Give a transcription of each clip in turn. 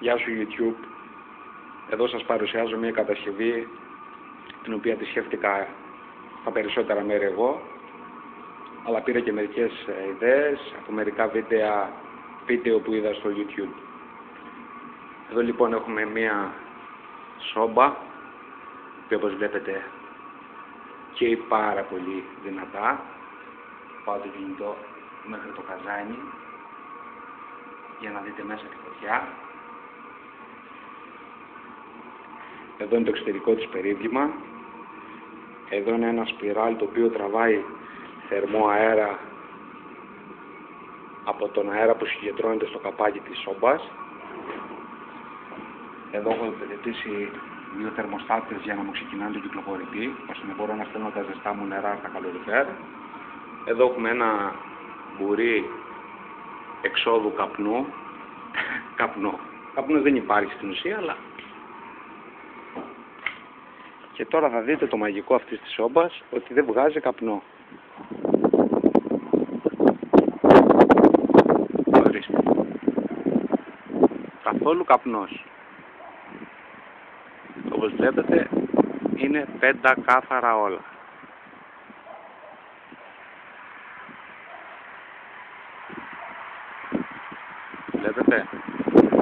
Γεια σου YouTube. Εδώ σας παρουσιάζω μια κατασκευή την οποία τη σκέφτηκα τα περισσότερα μέρη εγώ, αλλά πήρα και μερικές ιδέες από μερικά βίντεο που είδα στο YouTube. Εδώ λοιπόν έχουμε μια σόμπα που όπως βλέπετε καίει πάρα πολύ δυνατά. Πάω το κινητό μέχρι το καζάνι για να δείτε μέσα τη φωτιά. Εδώ είναι το εξωτερικό της περίβγημα. Εδώ είναι ένα σπιράλ το οποίο τραβάει θερμό αέρα από τον αέρα που συγκεντρώνεται στο καπάκι της σόμπας. Έχω τοποθετήσει δύο θερμοστάτες για να μου ξεκινάνε τον κυκλοφορητή, ώστε να μπορώ να στέλνω τα ζεστά μου νερά στα καλοριφέρ. Εδώ έχουμε ένα μπουρί εξόδου καπνού. Καπνός δεν υπάρχει στην ουσία, αλλά... Και τώρα θα δείτε το μαγικό αυτής της σόμπας, ότι δεν βγάζει καπνό. Ορίστε. Καθόλου καπνός. Όπως βλέπετε είναι πεντακάθαρα όλα. Βλέπετε,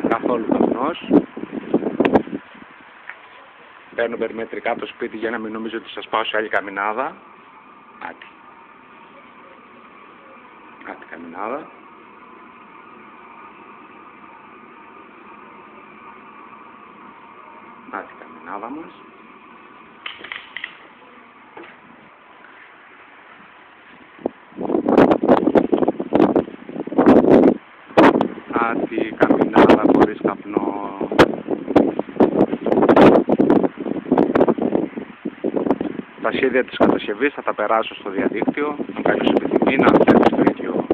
καθόλου καπνός. Παίρνω περιμετρικά το σπίτι για να μην νομίζω ότι σας πάω σε άλλη καμινάδα. Άτι καμινάδα. Άτι καμινάδα μας. Άτι καμινάδα χωρίς καπνό. Τα σχέδια της κατασκευής θα τα περάσω στο διαδίκτυο, αν κάποιος επιθυμεί να φτιάξει το ίδιο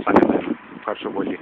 σαν εμένα. Ευχαριστώ πολύ.